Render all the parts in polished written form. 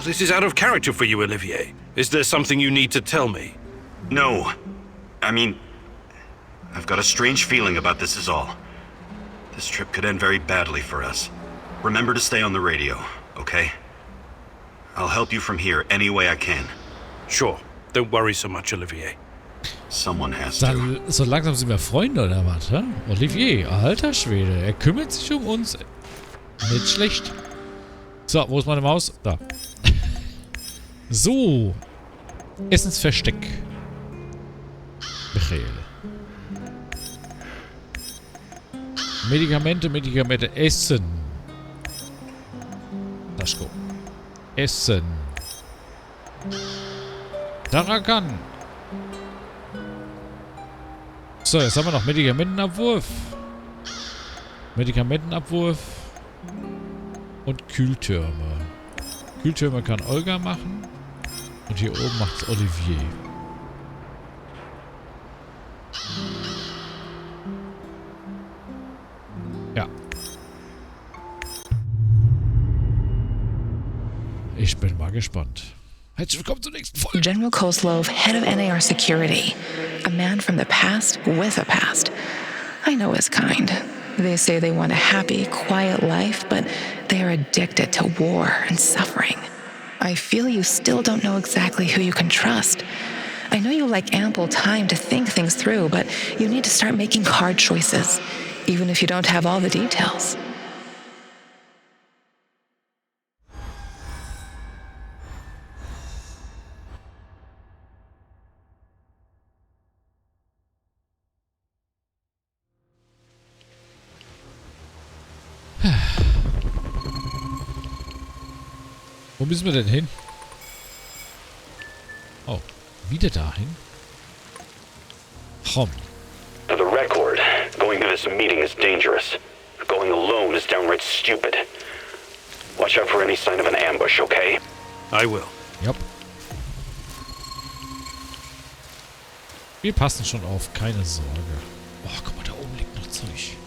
This is out of character for you, Olivier. Is there something you need to tell me? No. I mean, I've got a strange feeling about this is all. This trip could end very badly for us. Remember to stay on the radio, okay? I'll help you from here any way I can. Sure. Don't worry so much, Olivier. Someone has to. So langsam sind wir Freunde oder was, hä? Olivier, alter Schwede, er kümmert sich um uns. Nicht schlecht. So, wo ist meine Maus? Da. So. Essensversteck. Michael. Medikamente, Essen. Daschko. Essen. Tarakan. So, jetzt haben wir noch Medikamentenabwurf. Und Kühltürme. Kühltürme kann Olga machen. Und hier oben macht's Olivier. Ja. Ich bin mal gespannt. Herzlich willkommen zur nächsten Folge. General Koslov, head of NAR security. A man from the past with a past. I know his kind. They say they want a happy, quiet life, but they are addicted to war and suffering. I feel you still don't know exactly who you can trust. I know you like ample time to think things through, but you need to start making hard choices, even if you don't have all the details. Wo müssen wir denn hin? Oh, wieder dahin? Komm. For the record, going to this meeting is dangerous. Going alone is downright stupid. Watch out for any sign of an ambush, okay? I will. Jupp. Wir passen schon auf, keine Sorge. Oh, guck mal, da oben liegt noch Zeug.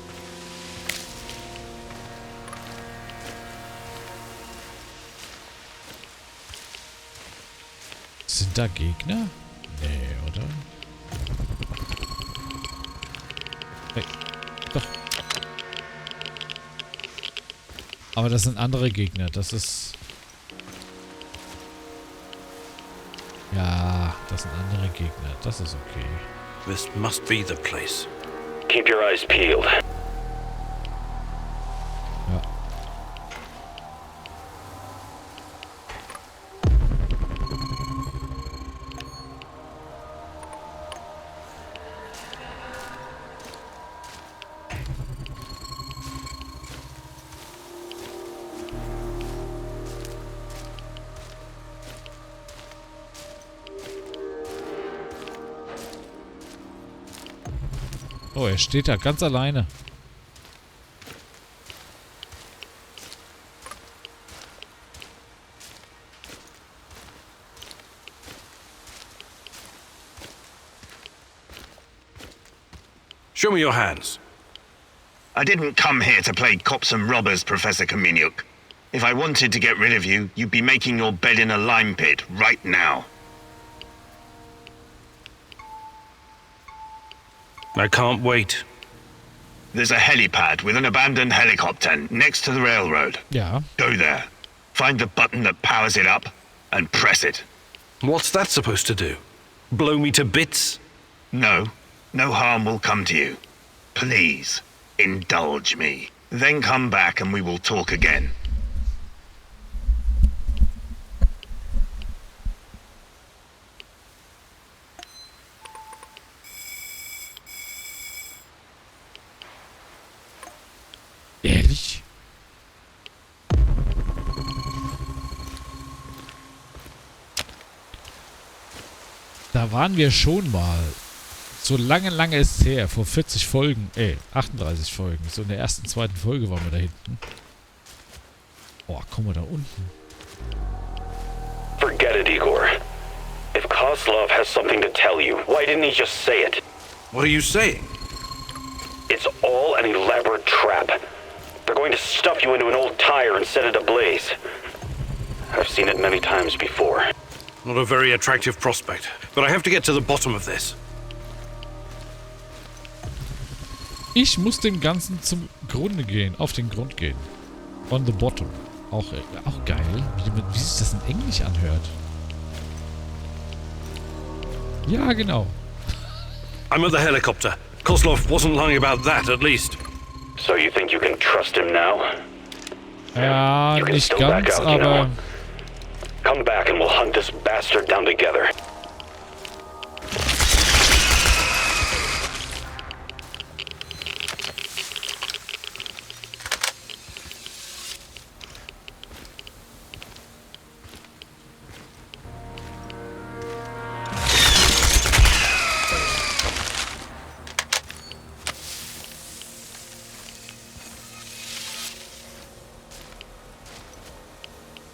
Sind da Gegner? Nee, oder? Hey, doch. Aber das sind andere Gegner. Das ist... Ja, das sind andere Gegner. Das ist okay. This must be the place. Keep your eyes peeled. Ja. Oh, er steht da ganz alleine. Show me your hands. I didn't come here to play cops and robbers, Professor Kamieniuk. If I wanted to get rid of you, you'd be making your bed in a lime pit right now. I can't wait. There's a helipad with an abandoned helicopter next to the railroad. Ja. Go there. Find the button that powers it up and press it. What's that supposed to do? Blow me to bits? No harm will come to you. Please, indulge me. Then come back and we will talk again. Ehrlich? Da waren wir schon mal. So lange ist es her. Vor 40 Folgen. 38 Folgen. So in der ersten, zweiten Folge waren wir da hinten. Oh, guck mal da unten. Forget it, Igor. If Koslov has something to tell you, why didn't he just say it? What are you saying? It's all an elaborate trap. They're going to stuff you into an old tire and set it ablaze. I've seen it many times before. Not a very attractive prospect, but I have to get to the bottom of this. Ich muss dem Ganzen zum Grunde gehen, auf den Grund gehen. On the bottom. Auch geil, wie sich das in Englisch anhört. Ja, genau. I'm at the helicopter. Kozlov wasn't lying about that, at least. So you think you can trust him now? Ja, You can nicht still back ganz, out, you know. aber... Come back and we'll hunt this bastard down together.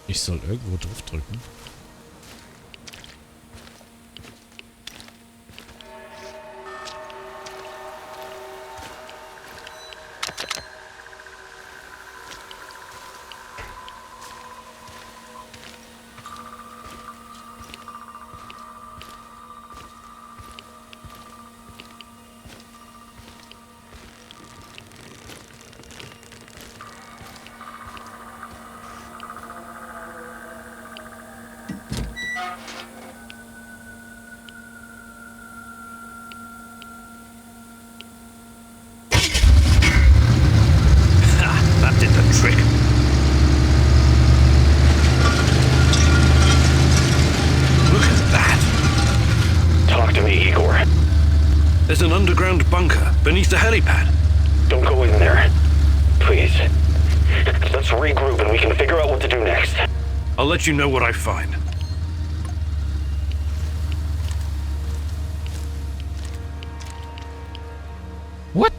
Ich soll irgendwo drauf drücken. That did the trick. Look at that. Talk to me, Igor. There's an underground bunker beneath the helipad. Don't go in there. Please. Let's regroup and we can figure out what to do next. I'll let you know what I find. What?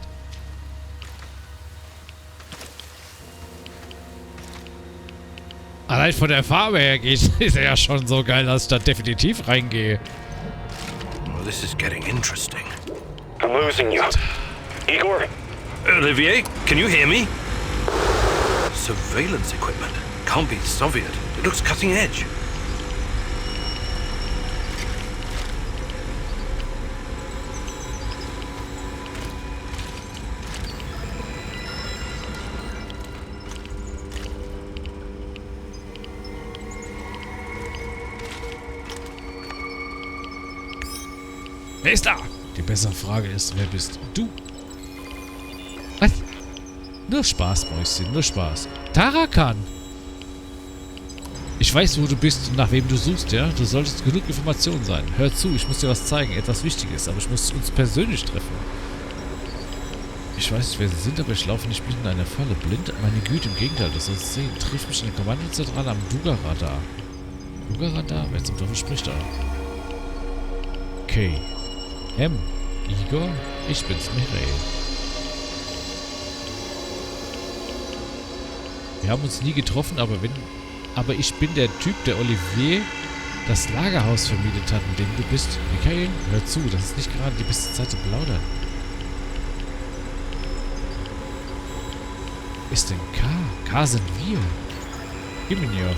Allein von der Farbe her geht, ist er ja schon so geil, dass ich da definitiv reingehe. Well, this is getting interesting. I'm losing you. Igor? Olivier, can you hear me? Surveillance equipment. Can't be Soviet. It looks cutting edge. Wer ist da? Die bessere Frage ist, wer bist du? Was? Nur Spaß, Mäuschen, nur Spaß. Tarakan! Ich weiß, wo du bist und nach wem du suchst, ja? Du solltest genug Informationen sein. Hör zu, ich muss dir was zeigen, etwas Wichtiges, aber ich muss uns persönlich treffen. Ich weiß nicht, wer sie sind, aber ich laufe nicht blind in einer Falle. Blind? Meine Güte, im Gegenteil, das sollst du sehen. Triff mich in der Kommandozentrale am Duga-Radar. Duga-Radar? Wer zum Teufel spricht da? Okay. Igor? Ich bin's, Michael. Wir haben uns nie getroffen, aber ich bin der Typ, der Olivier das Lagerhaus vermietet hat, in dem du bist. Michael, hör zu, das ist nicht gerade die beste Zeit zu plaudern. Ist denn K? K sind wir. Gimminjow.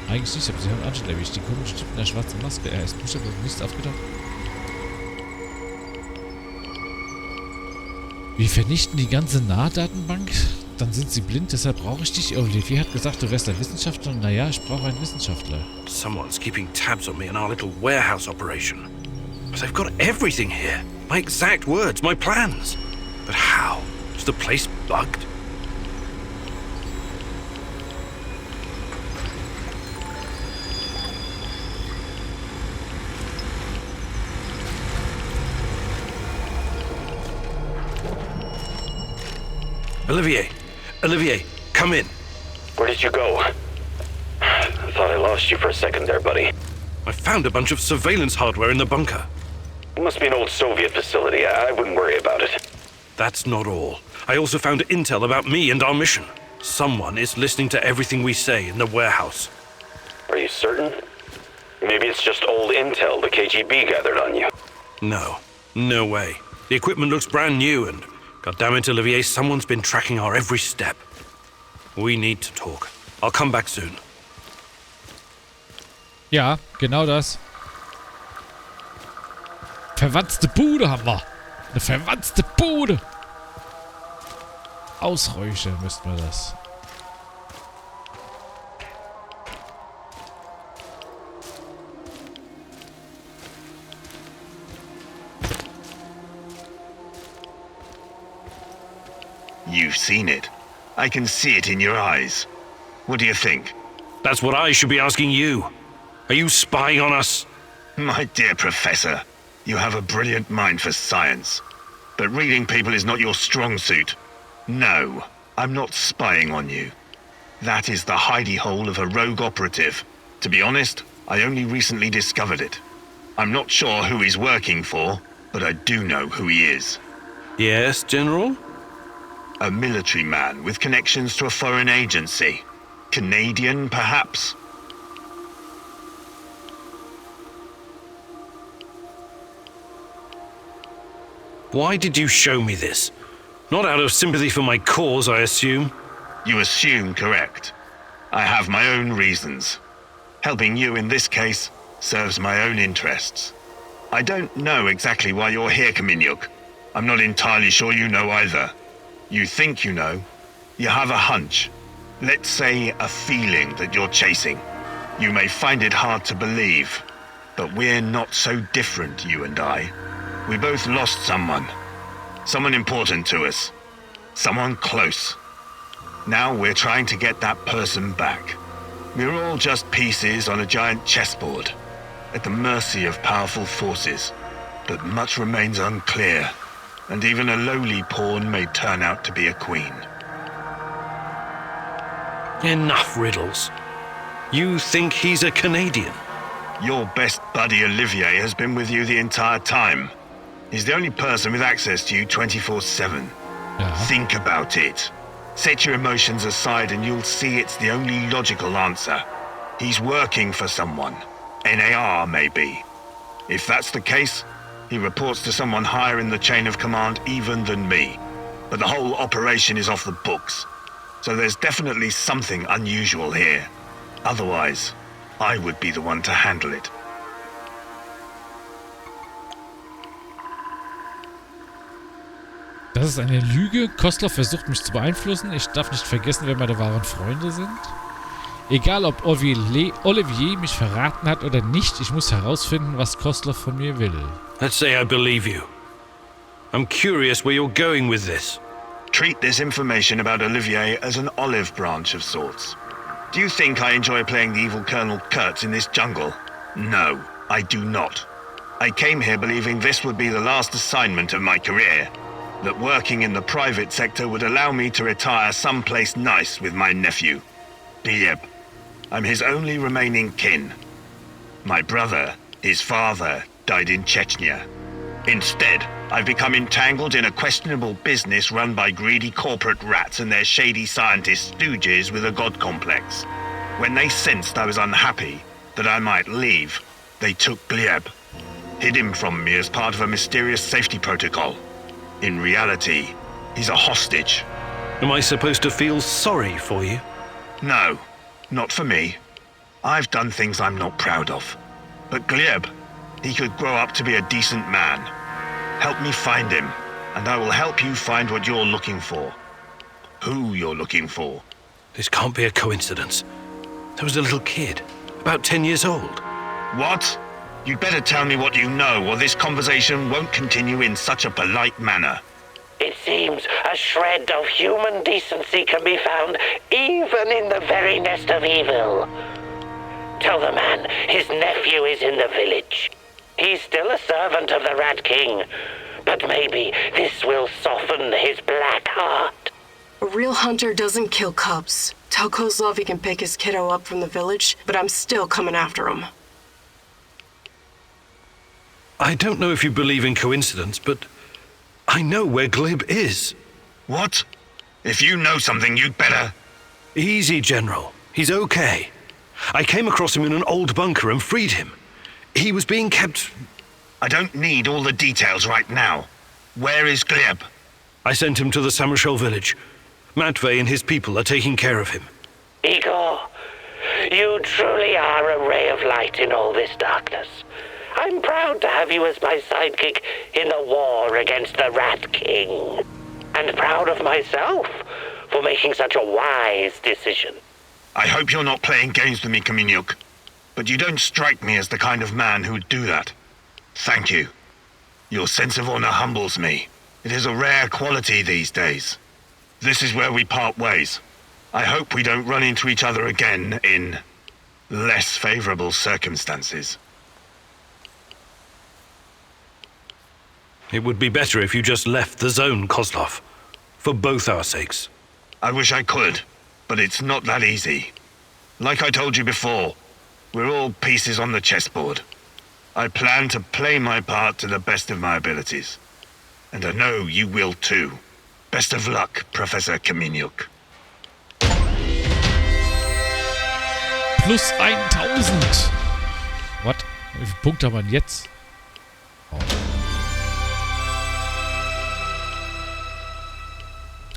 Eigentlich nicht, aber sie haben Angel erwischt. Die komische Typ in der schwarzen Maske. Er ist buchstäblich nichts aufgedacht. Wir vernichten die ganze Nahdatenbank? Dann sind sie blind, deshalb brauche ich dich. Olivier hat gesagt, du wärst ein Wissenschaftler. Naja, ich brauche einen Wissenschaftler. Someone's keeping tabs on me in our little warehouse operation. But they've got everything here. My exact words, my plans. But how? Is the place bugged? Olivier, come in. Where did you go? I thought I lost you for a second there, buddy. I found a bunch of surveillance hardware in the bunker. It must be an old Soviet facility. I wouldn't worry about it. That's not all. I also found intel about me and our mission. Someone is listening to everything we say in the warehouse. Are you certain? Maybe it's just old intel the KGB gathered on you. No way. The equipment looks brand new and... God damn it, Olivier, someone's been tracking our every step. We need to talk. I'll come back soon. Ja, genau das. Verwanzte Bude haben wir. Eine verwanzte Bude. Ausräuchern müssten wir das. You've seen it. I can see it in your eyes. What do you think? That's what I should be asking you. Are you spying on us? My dear Professor, you have a brilliant mind for science. But reading people is not your strong suit. No, I'm not spying on you. That is the hidey hole of a rogue operative. To be honest, I only recently discovered it. I'm not sure who he's working for, but I do know who he is. Yes, General? A military man with connections to a foreign agency. Canadian, perhaps? Why did you show me this? Not out of sympathy for my cause, I assume. You assume correct. I have my own reasons. Helping you in this case serves my own interests. I don't know exactly why you're here, Kaminyuk. I'm not entirely sure you know either. You think you know. You have a hunch. Let's say a feeling that you're chasing. You may find it hard to believe, but we're not so different, you and I. We both lost someone. Someone important to us. Someone close. Now we're trying to get that person back. We're all just pieces on a giant chessboard, at the mercy of powerful forces. But much remains unclear, and even a lowly pawn may turn out to be a queen. Enough riddles. You think he's a Canadian? Your best buddy Olivier has been with you the entire time. He's the only person with access to you 24/7. Ja. Think about it. Set your emotions aside and you'll see it's the only logical answer. He's working for someone. NAR, maybe. If that's the case, he reports to someone higher in the chain of command even than me. But the whole operation is off the books. So there's definitely something unusual here. Otherwise, I would be the one to handle it. Das ist eine Lüge. Kostler versucht mich zu beeinflussen. Ich darf nicht vergessen, wer meine wahren Freunde sind. Egal, ob Olivier mich verraten hat oder nicht, ich muss herausfinden, was Kostler von mir will. Let's say I believe you. I'm curious where you're going with this. Treat this information about Olivier as an olive branch of sorts. Do you think I enjoy playing the evil Colonel Kurtz in this jungle? No, I do not. I came here believing this would be the last assignment of my career. That working in the private sector would allow me to retire someplace nice with my nephew. Gleb. I'm his only remaining kin. My brother, his father, died in Chechnya. Instead, I've become entangled in a questionable business run by greedy corporate rats and their shady scientist stooges with a god complex. When they sensed I was unhappy, that I might leave, they took Gleb, hid him from me as part of a mysterious safety protocol. In reality, he's a hostage. Am I supposed to feel sorry for you? No, not for me. I've done things I'm not proud of. But Gleb, he could grow up to be a decent man. Help me find him, and I will help you find what you're looking for. Who you're looking for. This can't be a coincidence. There was a little kid, about 10 years old. What? You'd better tell me what you know, or this conversation won't continue in such a polite manner. It seems a shred of human decency can be found even in the very nest of evil. Tell the man his nephew is in the village. He's still a servant of the Rat King, but maybe this will soften his black heart. A real hunter doesn't kill cubs. Tell Kozlov he can pick his kiddo up from the village, but I'm still coming after him. I don't know if you believe in coincidence, but I know where Gleb is. What? If you know something, you'd better... Easy, General. He's okay. I came across him in an old bunker and freed him. He was being kept... I don't need all the details right now. Where is Gleb? I sent him to the Samarshal village. Matvey and his people are taking care of him. Igor, You truly are a ray of light in all this darkness. I'm proud to have you as my sidekick in the war against the Rat King. And proud of myself for making such a wise decision. I hope you're not playing games with me, Kaminyuk. But you don't strike me as the kind of man who'd do that. Thank you. Your sense of honor humbles me. It is a rare quality these days. This is where we part ways. I hope we don't run into each other again in less favorable circumstances. It would be better if you just left the zone, Kozlov. For both our sakes. I wish I could, but it's not that easy. Like I told you before, we're all pieces on the chessboard. I plan to play my part to the best of my abilities. And I know you will too. Best of luck, Professor Kaminyuk. Plus 1000. What? Wie viele Punkte haben wir denn jetzt? Oh.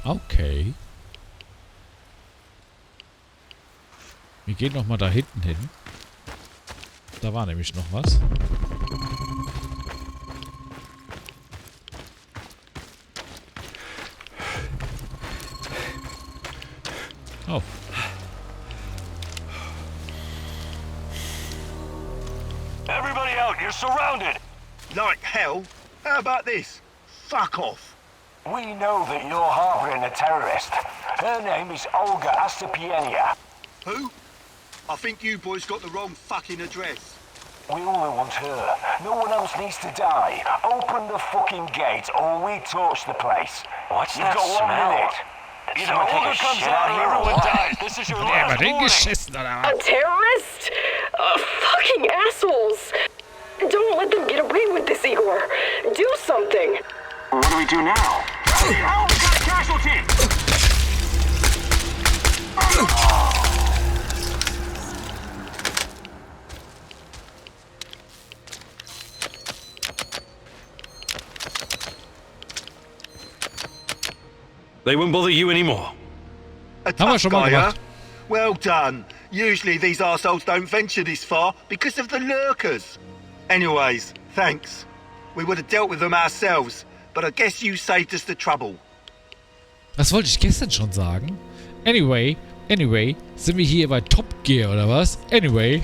Okay. Wir gehen noch mal da hinten hin. Da war nämlich noch was. Oh. Everybody out, you're surrounded! Like hell? How about this? Fuck off. We know that you're harboring a terrorist. Her name is Olga Astapienia. Who? I think you boys got the wrong fucking address. We only want her. No one else needs to die. Open the fucking gate or we torch the place. What's You've got 1 minute. Either Olga comes out or everyone dies. This is your last warning. A terrorist? Fucking assholes! Don't let them get away with this, Igor. Do something. What do we do now? Help! Got a casualty! They won't bother you anymore. A Haben wir tough schon mal guy, huh? gemacht. Well done. Usually these arseholes don't venture this far because of the lurkers. Anyways, thanks. We would have dealt with them ourselves, but I guess you saved us the trouble. Was wollte ich gestern schon sagen? Anyway, sind wir hier bei Top Gear oder was? Anyway.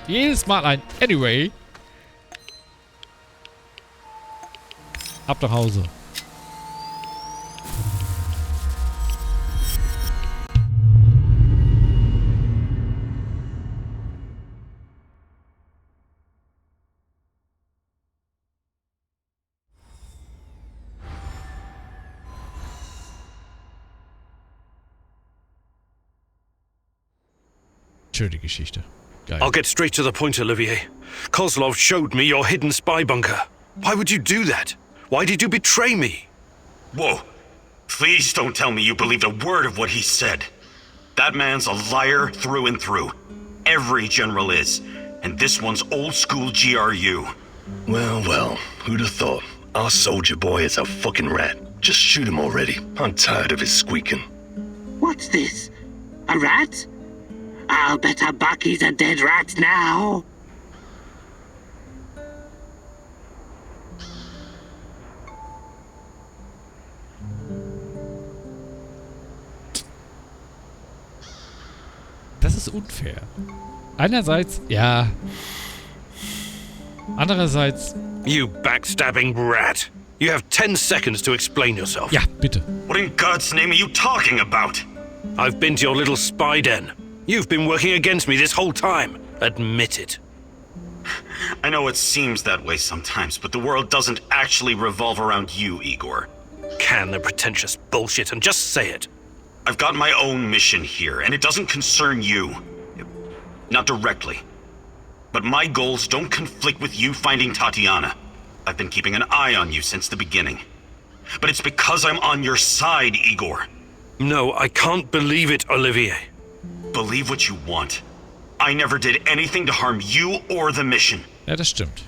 Jedes Mal ein Anyway. Ab nach Hause. Schöne Geschichte. Geil. I'll get straight to the point, Olivier. Kozlov showed me your hidden spy bunker. Why would you do that? Why did you betray me? Whoa. Please don't tell me you believed a word of what he said. That man's a liar through and through. Every general is. And this one's old school GRU. Well, who'd have thought? Our soldier boy is a fucking rat. Just shoot him already. I'm tired of his squeaking. What's this? A rat? I'll bet a buck he's a dead rat now. Das ist unfair. Einerseits, ja. Andererseits... You backstabbing rat. You have 10 seconds to explain yourself. Ja, bitte. What in God's name are you talking about? I've been to your little spy den. You've been working against me this whole time. Admit it. I know it seems that way sometimes, but the world doesn't actually revolve around you, Igor. Can the pretentious bullshit and just say it. I've got my own mission here, and it doesn't concern you. Not directly. But my goals don't conflict with you finding Tatiana. I've been keeping an eye on you since the beginning. But it's because I'm on your side, Igor. No, I can't believe it, Olivier. Believe what you want. I never did anything to harm you or the mission. Ja, das stimmt.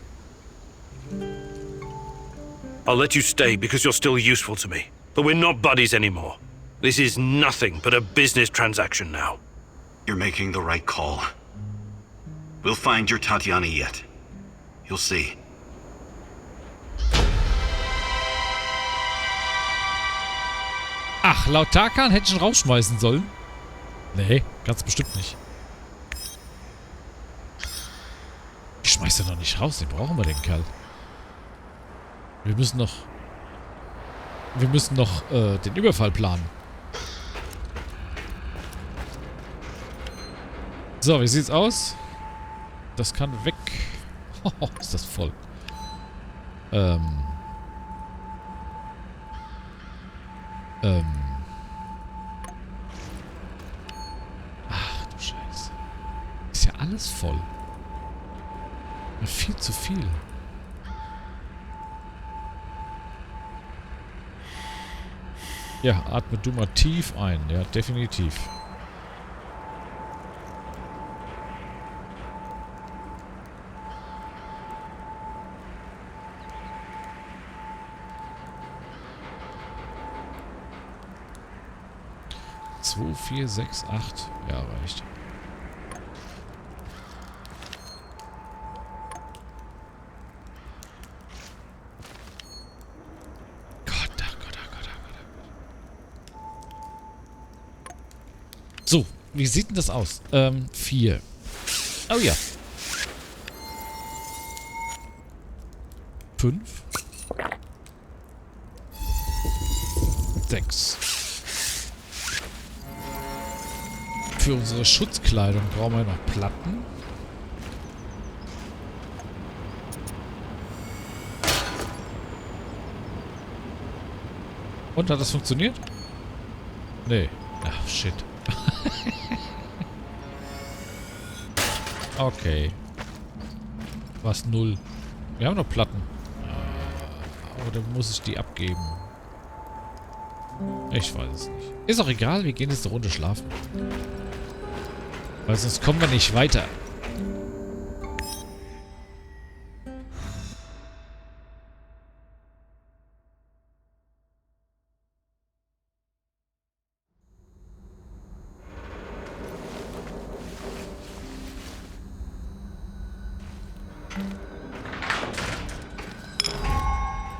I'll let you stay because you're still useful to me. But we're not buddies anymore. This is nothing but a business transaction now. You're making the right call. We'll find your Tatiana yet. You'll see. Ach, laut Tarkan hätte ich ihn rausschmeißen sollen. Nee, ganz bestimmt nicht. Ich schmeiß den noch nicht raus, den brauchen wir, den Kerl. Wir müssen noch den Überfall planen. So, wie sieht's aus? Das kann weg. Oh, ist das voll. Ach du Scheiße. Ist ja alles voll. Ja, viel zu viel. Ja, atme du mal tief ein. Ja, definitiv. Zwei, 4, 6, 8. Ja, reicht. So, wie sieht denn das aus? 4. Oh ja. 5. 6. Für unsere Schutzkleidung brauchen wir noch Platten. Und, hat das funktioniert? Nee. Ach, shit. Okay. Was 0. Wir haben noch Platten. Aber dann muss ich die abgeben. Ich weiß es nicht. Ist auch egal, wir gehen jetzt eine Runde schlafen. Weil sonst kommen wir nicht weiter.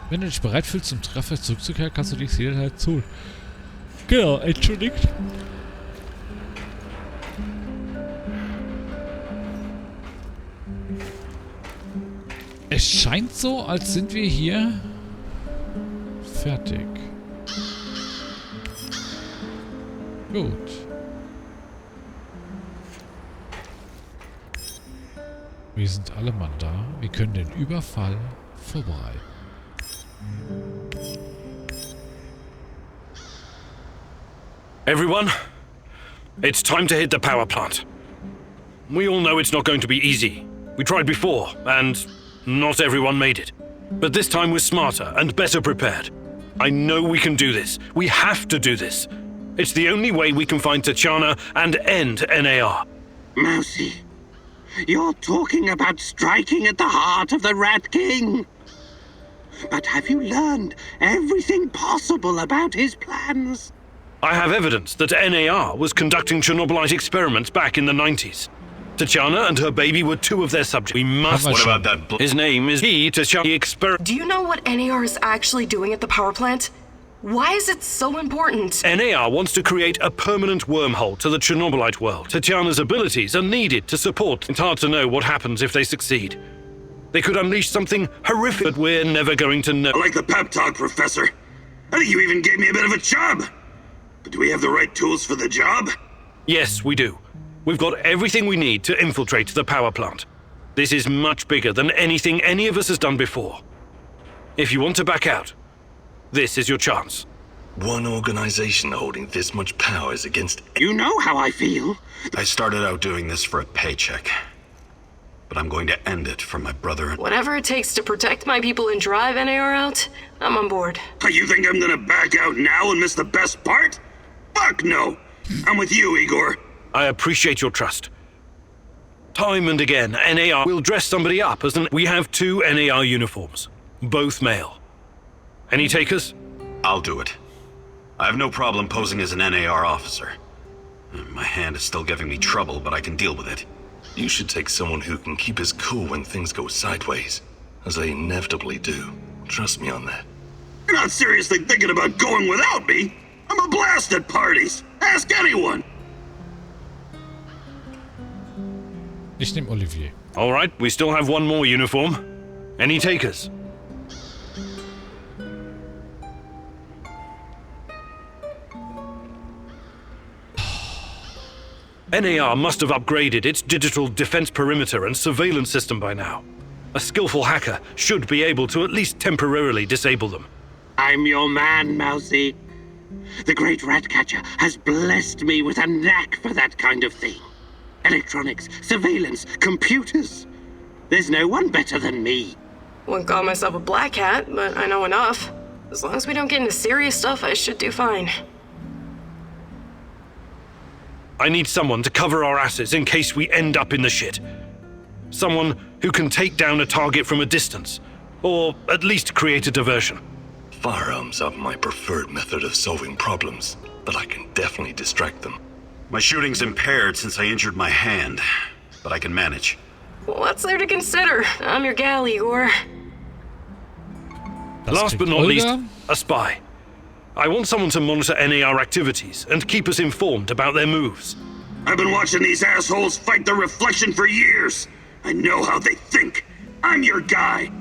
Wenn du dich bereit fühlst, zum Kraftwerk zurückzukehren, kannst du dich jederzeit tun. Genau, entschuldigt. Es scheint so, als sind wir hier fertig. Gut. Wir sind alle Mann da. Wir können den Überfall vorbereiten. Everyone, it's time to hit the power plant. We all know it's not going to be easy. We tried before, and not everyone made it. But this time we're smarter and better prepared. I know we can do this. We have to do this. It's the only way we can find Tatiana and end NAR. Mousy, you're talking about striking at the heart of the Rat King. But have you learned everything possible about his plans? I have evidence that NAR was conducting Chernobylite experiments back in the 90s. Tatiana and her baby were two of their subjects. We must... What about that... His name is Tatiana Experiment. Do you know what NAR is actually doing at the power plant? Why is it so important? NAR wants to create a permanent wormhole to the Chernobylite world. Tatiana's abilities are needed to support. It's hard to know what happens if they succeed. They could unleash something horrific that we're never going to know. I like the pep talk, Professor. I think you even gave me a bit of a job. But do we have the right tools for the job? Yes, we do. We've got everything we need to infiltrate the power plant. This is much bigger than anything any of us has done before. If you want to back out, this is your chance. One organization holding this much power is against... You know how I feel. I started out doing this for a paycheck. But I'm going to end it for my brother. Whatever it takes to protect my people and drive NAR out, I'm on board. You think I'm gonna back out now and miss the best part? Fuck no! I'm with you, Igor. I appreciate your trust. Time and again, NAR will dress somebody up as we have 2 NAR uniforms, both male. Any takers? I'll do it. I have no problem posing as an NAR officer. My hand is still giving me trouble, but I can deal with it. You should take someone who can keep his cool when things go sideways, as they inevitably do. Trust me on that. You're not seriously thinking about going without me? I'm a blast at parties. Ask anyone. Ich nehme Olivier. All right, we still have one more uniform. Any takers? NAR must have upgraded its digital defense perimeter and surveillance system by now. A skillful hacker should be able to at least temporarily disable them. I'm your man, Mousy. The great Ratcatcher has blessed me with a knack for that kind of thing. Electronics, surveillance, computers. There's no one better than me. Wouldn't call myself a black hat, but I know enough. As long as we don't get into serious stuff, I should do fine. I need someone to cover our asses in case we end up in the shit. Someone who can take down a target from a distance, or at least create a diversion. Firearms are my preferred method of solving problems, but I can definitely distract them. My shooting's impaired since I injured my hand, but I can manage. What's there to consider? I'm your gal, Igor. Last but not least, a spy. I want someone to monitor NAR activities and keep us informed about their moves. I've been watching these assholes fight the reflection for years. I know how they think. I'm your guy.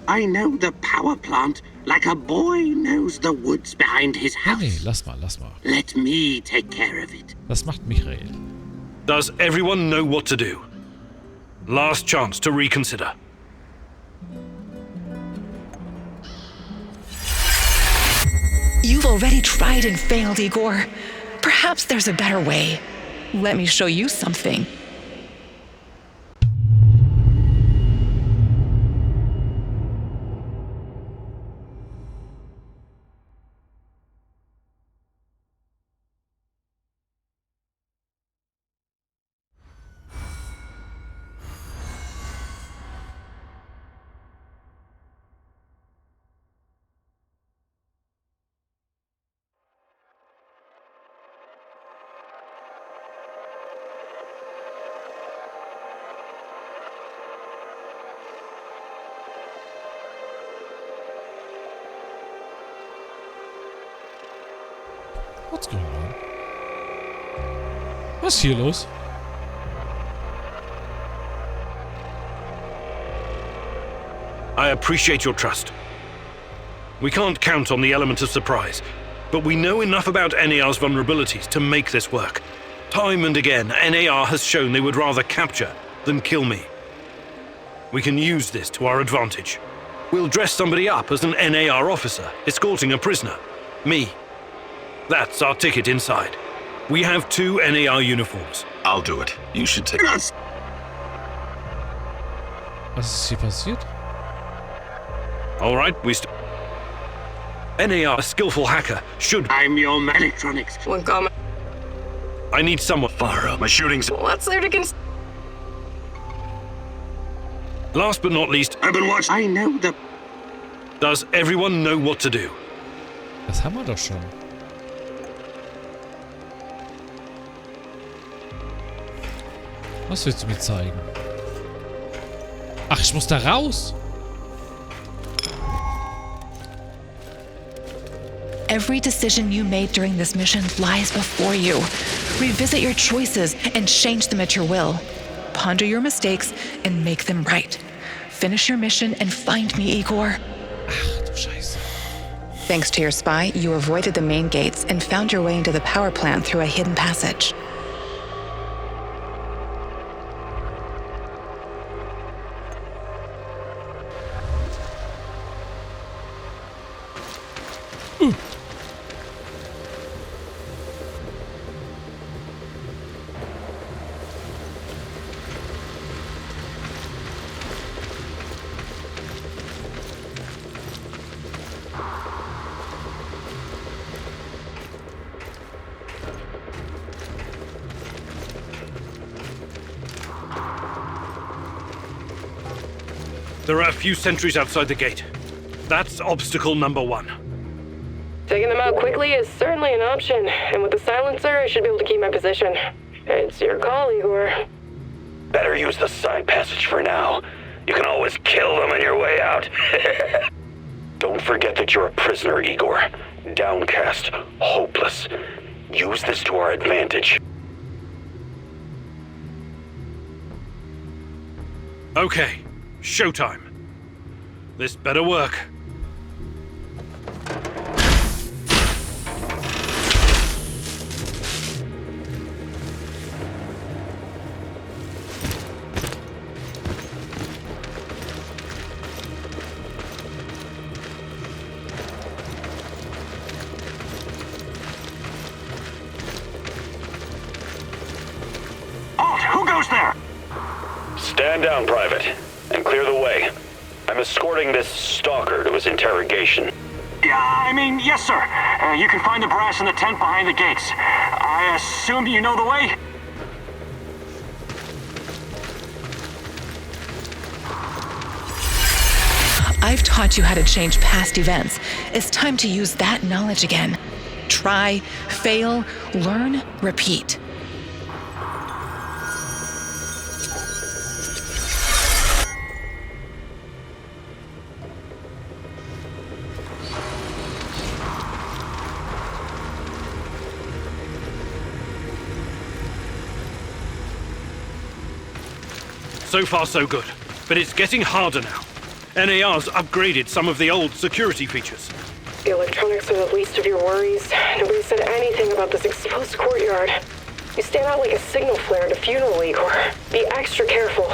I know the power plant like a boy knows the woods behind his house. Nee, lass mal. Let me take care of it. Das macht Michael. Does everyone know what to do? Last chance to reconsider. You've already tried and failed, Igor. Perhaps there's a better way. Let me show you something. What's going on? Was ist hier los? I appreciate your trust. We can't count on the element of surprise, but we know enough about NAR's vulnerabilities to make this work. Time and again, NAR has shown they would rather capture than kill me. We can use this to our advantage. We'll dress somebody up as an NAR officer, escorting a prisoner. Me. That's our ticket inside. We have 2 NAR uniforms. I'll do it. You should take... Was ist hier passiert? All right, NAR, a skillful hacker, should... I'm your man. Electronics. One comment. I need someone... Fire up. My shooting's... What's there to consider? Last but not least, I've been watching. I know the... does everyone know what to do? Das haben wir doch schon. Was willst du mir zeigen? Ach, ich muss da raus. Every decision you made during this mission lies before you. Revisit your choices and change them at your will. Ponder your mistakes and make them right. Finish your mission and find me, Igor. Ach du Scheiße. Thanks to your spy, you avoided the main gates and found your way into the power plant through a hidden passage. There are a few sentries outside the gate. That's obstacle number 1. Taking them out quickly is certainly an option, and with the silencer, I should be able to keep my position. It's your call, Igor. Better use the side passage for now. You can always kill them on your way out. Don't forget that you're a prisoner, Igor. Downcast, hopeless. Use this to our advantage. Okay, showtime. This better work. Who goes there? Stand down, Private, and clear the way. I'm escorting this stalker to his interrogation. Yes, sir. You can find the brass in the tent behind the gates. I assume you know the way? I've taught you how to change past events. It's time to use that knowledge again. Try, fail, learn, repeat. So far, so good. But it's getting harder now. NAR's upgraded some of the old security features. The electronics are the least of your worries. Nobody said anything about this exposed courtyard. You stand out like a signal flare at a funeral, Igor. Be extra careful.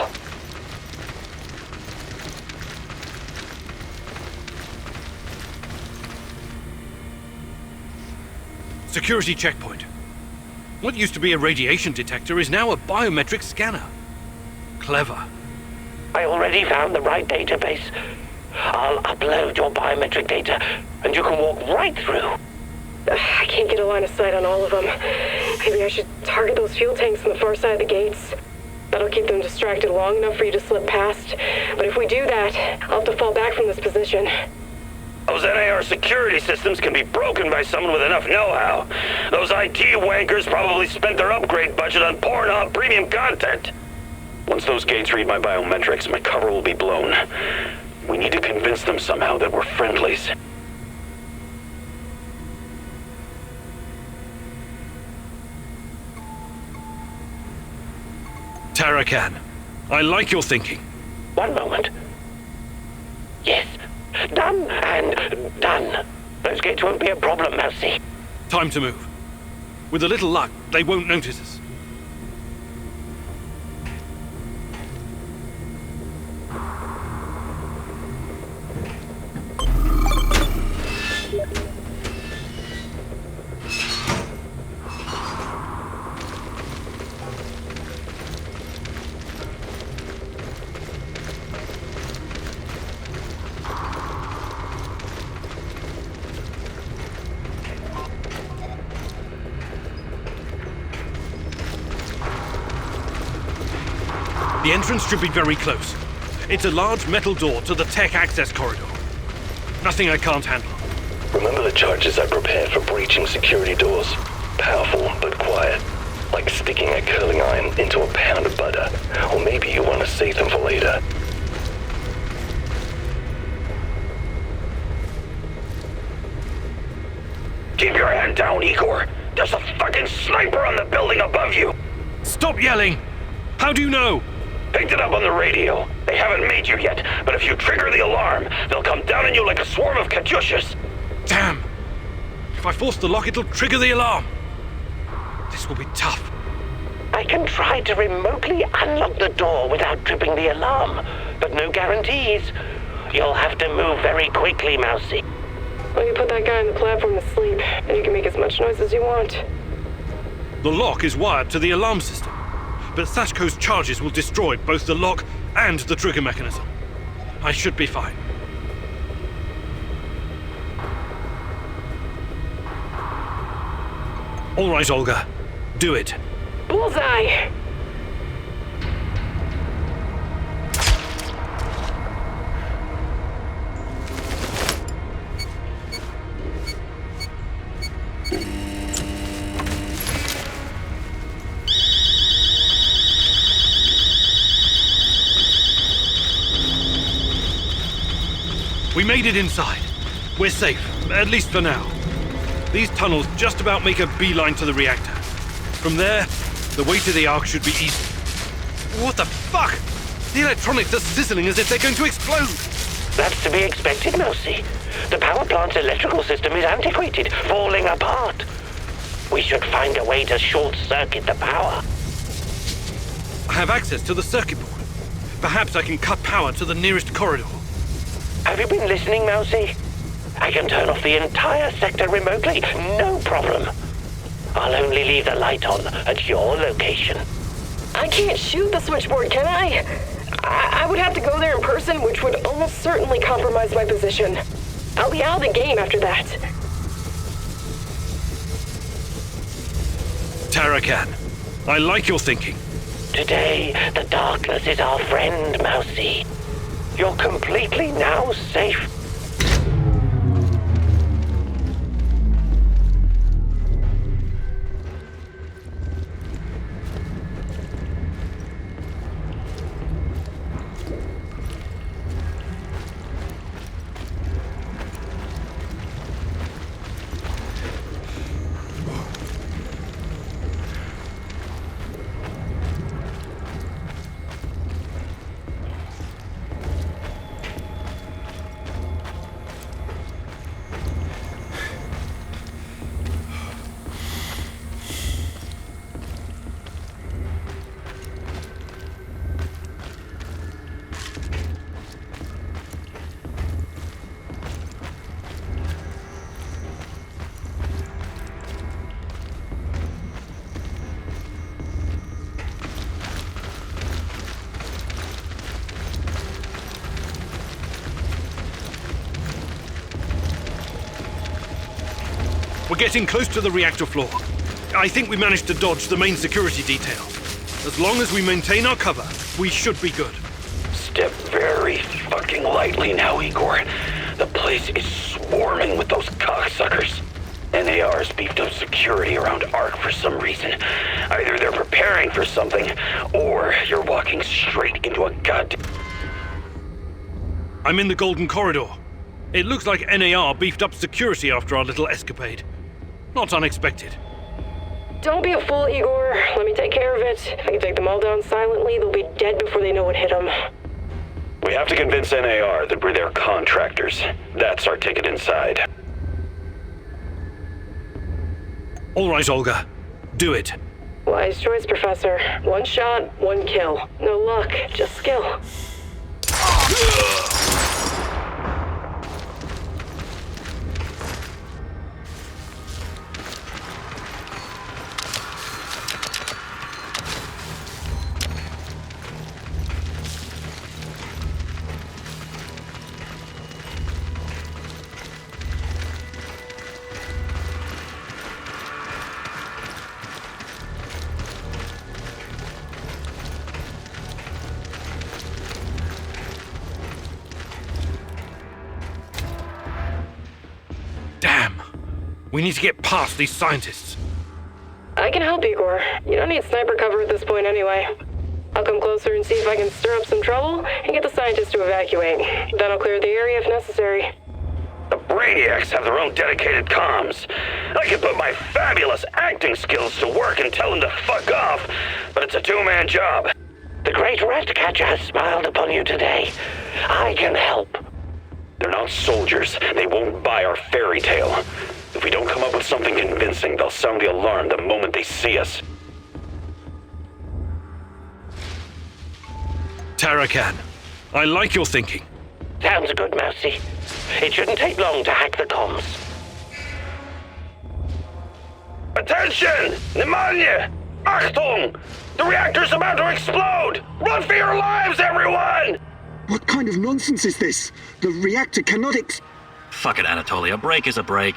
Security checkpoint. What used to be a radiation detector is now a biometric scanner. Clever. I already found the right database. I'll upload your biometric data, and you can walk right through. I can't get a line of sight on all of them. Maybe I should target those fuel tanks on the far side of the gates. That'll keep them distracted long enough for you to slip past. But if we do that, I'll have to fall back from this position. Those NAR security systems can be broken by someone with enough know-how. Those IT wankers probably spent their upgrade budget on Pornhub premium content. Once those gates read my biometrics, my cover will be blown. We need to convince them somehow that we're friendlies. Tarakan, I like your thinking. One moment. Yes. Done and done. Those gates won't be a problem, Mousy. Time to move. With a little luck, they won't notice us. The entrance should be very close. It's a large metal door to the tech access corridor. Nothing I can't handle. Remember the charges I prepared for breaching security doors? Powerful, but quiet. Like sticking a curling iron into a pound of butter. Or maybe you want to save them for later. Keep your hand down, Igor. There's a fucking sniper on the building above you. Stop yelling! How do you know? Picked it up on the radio. They haven't made you yet, but if you trigger the alarm, they'll come down on you like a swarm of Katyushas. Damn! If I force the lock, it'll trigger the alarm. This will be tough. I can try to remotely unlock the door without tripping the alarm, but no guarantees. You'll have to move very quickly, Mousy. Well, you put that guy on the platform to sleep, and you can make as much noise as you want. The lock is wired to the alarm system, but Sashko's charges will destroy both the lock and the trigger mechanism. I should be fine. All right, Olga. Do it. Bullseye! We made it inside. We're safe, at least for now. These tunnels just about make a beeline to the reactor. From there, the way to the Ark should be easy. What the fuck? The electronics are sizzling as if they're going to explode. That's to be expected, Mousy. The power plant's electrical system is antiquated, falling apart. We should find a way to short-circuit the power. I have access to the circuit board. Perhaps I can cut power to the nearest corridor. Have you been listening, Mousy? I can turn off the entire sector remotely, no problem. I'll only leave the light on at your location. I can't shoot the switchboard, can I? I would have to go there in person, which would almost certainly compromise my position. I'll be out of the game after that. Tarakan, I like your thinking. Today, the darkness is our friend, Mousy. You're completely now safe. We're getting close to the reactor floor. I think we managed to dodge the main security detail. As long as we maintain our cover, we should be good. Step very fucking lightly now, Igor. The place is swarming with those cocksuckers. NAR's beefed up security around Ark for some reason. Either they're preparing for something, or you're walking straight into a goddamn... I'm in the Golden Corridor. It looks like NAR beefed up security after our little escapade. Not unexpected. Don't be a fool, Igor. Let me take care of it. I can take them all down silently. They'll be dead before they know what hit them. We have to convince NAR that we're their contractors. That's our ticket inside. All right, Olga. Do it. Wise choice, Professor. One shot, one kill. No luck, just skill. Damn. We need to get past these scientists. I can help, Igor. You don't need sniper cover at this point anyway. I'll come closer and see if I can stir up some trouble and get the scientists to evacuate. Then I'll clear the area if necessary. The Brainiacs have their own dedicated comms. I can put my fabulous acting skills to work and tell them to fuck off, but it's a two-man job. The great Ratcatcher has smiled upon you today. I can help. They're not soldiers. They won't buy our fairy tale. If we don't come up with something convincing, they'll sound the alarm the moment they see us. Tarakan, I like your thinking. Sounds good, Mousy. It shouldn't take long to hack the comms. Attention! Pneumonia! Achtung! The reactor's about to explode! Run for your lives, everyone! What kind of nonsense is this? The reactor cannot Fuck it, Anatoly. A break is a break.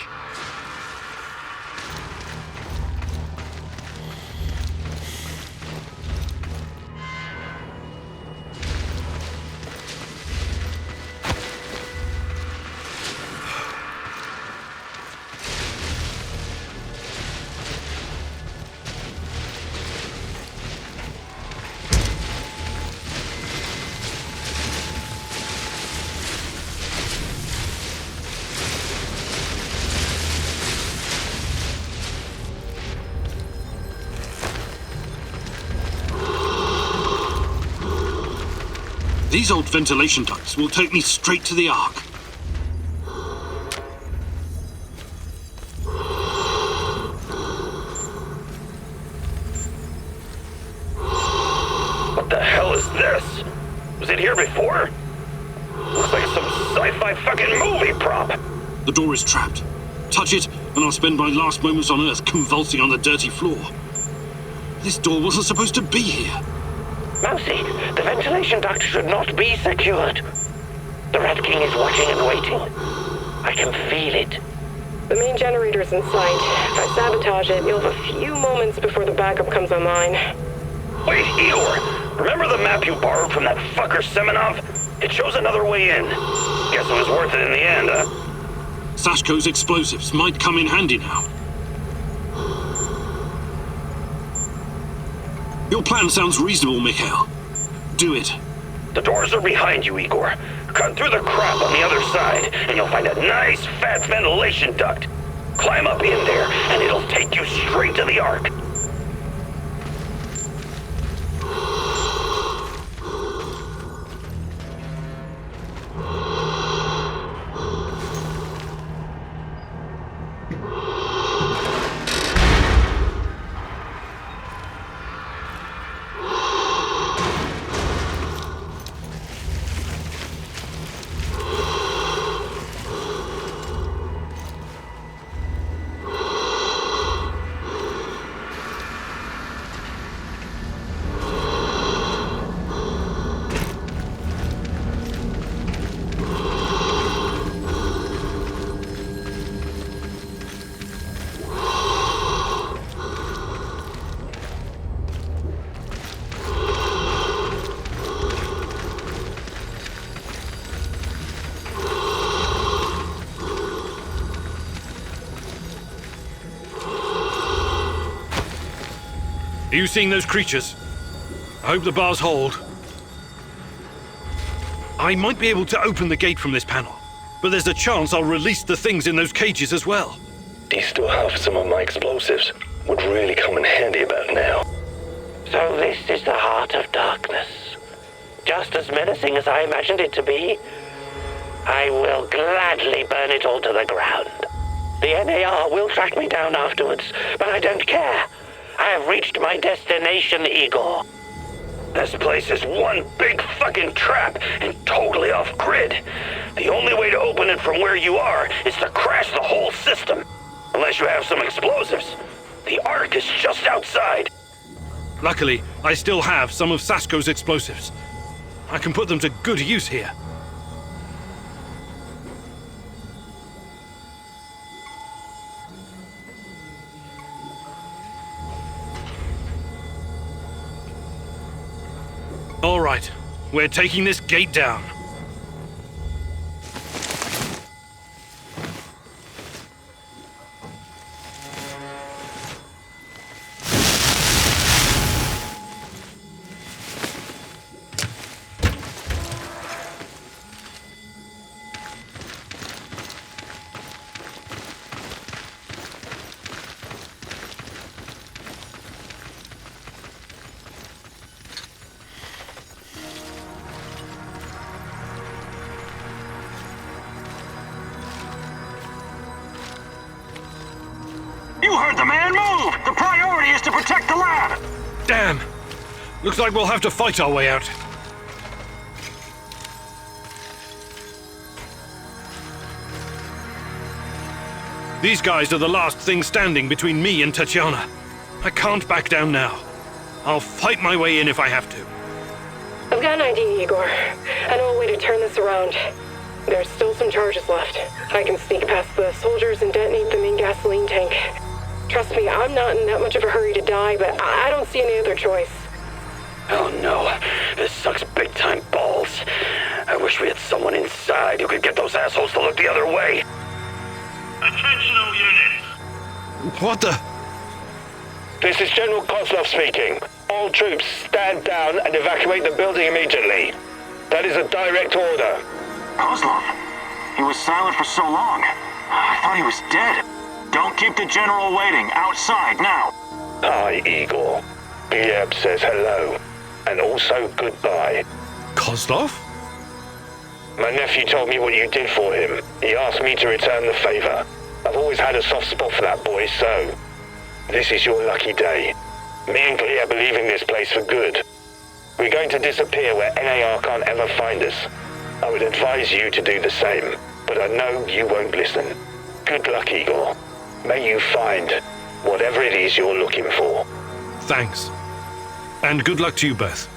These old ventilation ducts will take me straight to the Ark. What the hell is this? Was it here before? Looks like some sci-fi fucking movie prop. The door is trapped. Touch it, and I'll spend my last moments on Earth convulsing on the dirty floor. This door wasn't supposed to be here. Mousy, the ventilation duct should not be secured. The Rat King is watching and waiting. I can feel it. The main generator's in sight. If I sabotage it, you'll have a few moments before the backup comes online. Wait, Igor, remember the map you borrowed from that fucker Semenov? It shows another way in. Guess it was worth it in the end, huh? Sashko's explosives might come in handy now. Your plan sounds reasonable, Mikhail. Do it. The doors are behind you, Igor. Cut through the crap on the other side, and you'll find a nice, fat ventilation duct. Climb up in there, and it'll take you straight to the Ark. Are you seeing those creatures? I hope the bars hold. I might be able to open the gate from this panel, but there's a chance I'll release the things in those cages as well. Do you still have some of my explosives? Would really come in handy about now. So this is the heart of darkness. Just as menacing as I imagined it to be. I will gladly burn it all to the ground. The NAR will track me down afterwards, but I don't care. I have reached my destination, Igor. This place is one big fucking trap and totally off-grid. The only way to open it from where you are is to crash the whole system. Unless you have some explosives. The Ark is just outside. Luckily, I still have some of Sashko's explosives. I can put them to good use here. All right, we're taking this gate down. You heard the man move! The priority is to protect the lab! Damn! Looks like we'll have to fight our way out. These guys are the last thing standing between me and Tatiana. I can't back down now. I'll fight my way in if I have to. I've got an idea, Igor. I know a way to turn this around. There's still some charges left. I can sneak past the soldiers and detonate the main gasoline tank. Trust me, I'm not in that much of a hurry to die, but I don't see any other choice. Oh no, this sucks big time balls. I wish we had someone inside who could get those assholes to look the other way. Attention all units. What the? This is General Kozlov speaking. All troops stand down and evacuate the building immediately. That is a direct order. Kozlov? He was silent for so long. I thought he was dead. Don't keep the general waiting. Outside, now. Hi, Igor. BM says hello. And also goodbye. Kozlov? My nephew told me what you did for him. He asked me to return the favor. I've always had a soft spot for that boy, so this is your lucky day. Me and Glee are leaving this place for good. We're going to disappear where NAR can't ever find us. I would advise you to do the same, but I know you won't listen. Good luck, Igor. May you find whatever it is you're looking for. Thanks. And good luck to you both.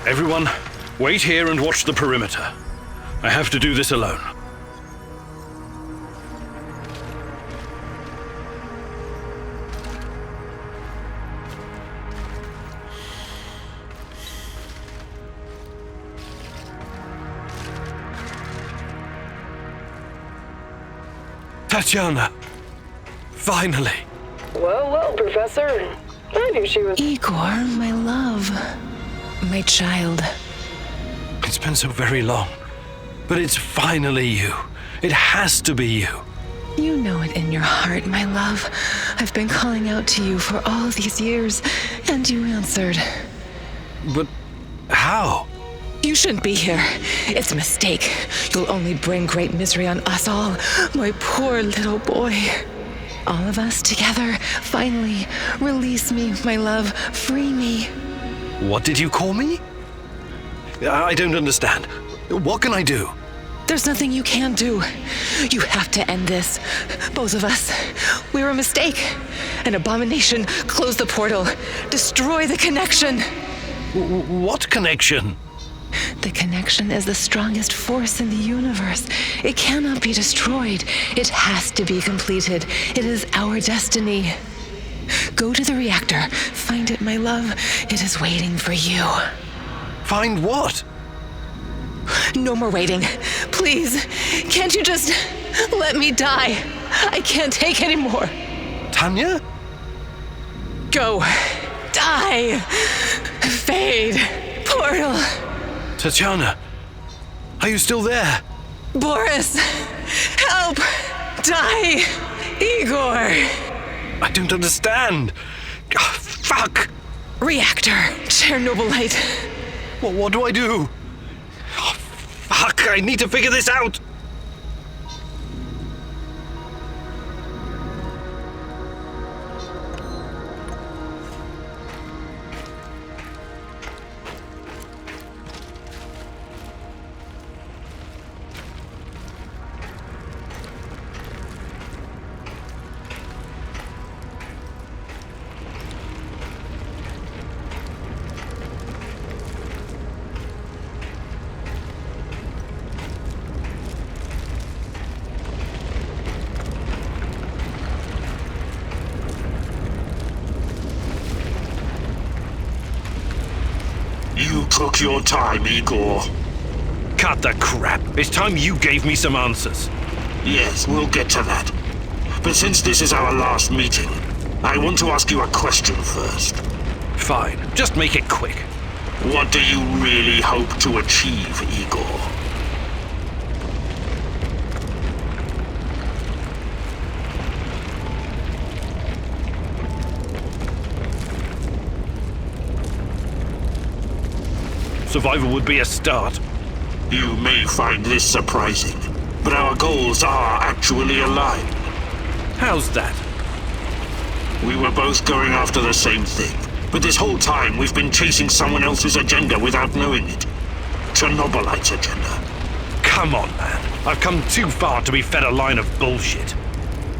Everyone, wait here and watch the perimeter. I have to do this alone. Tatiana! Finally! Well, Professor. I knew she was... Igor, my love. My child. It's been so very long, but it's finally you. It has to be you. You know it in your heart, my love. I've been calling out to you for all these years, and you answered. But how? You shouldn't be here. It's a mistake. You'll only bring great misery on us all. My poor little boy. All of us together, finally. Release me, my love. Free me. What did you call me? I don't understand. What can I do? There's nothing you can do. You have to end this. Both of us. We're a mistake. An abomination. Close the portal. Destroy the connection. What connection? The connection is the strongest force in the universe. It cannot be destroyed. It has to be completed. It is our destiny. Go to the reactor. Find it, my love. It is waiting for you. Find what? No more waiting. Please, can't you just let me die? I can't take any more. Tanya? Go. Die. Fade. Portal. Tatiana, are you still there? Boris, help. Die. Igor. I don't understand. Oh, fuck! Reactor. Chernobylite. What do I do? Oh, fuck, I need to figure this out! You took your time, Igor. Cut the crap. It's time you gave me some answers. Yes, we'll get to that. But since this is our last meeting, I want to ask you a question first. Fine. Just make it quick. What do you really hope to achieve, Igor? Survival would be a start. You may find this surprising, but our goals are actually aligned. How's that? We were both going after the same thing, but this whole time we've been chasing someone else's agenda without knowing it. Chernobylite's agenda. Come on, man. I've come too far to be fed a line of bullshit.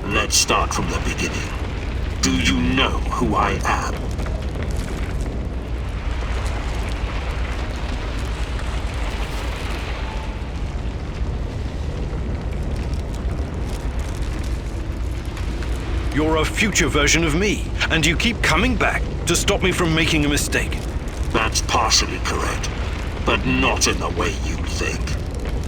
Let's start from the beginning. Do you know who I am? You're a future version of me, and you keep coming back to stop me from making a mistake. That's partially correct, but not in the way you think.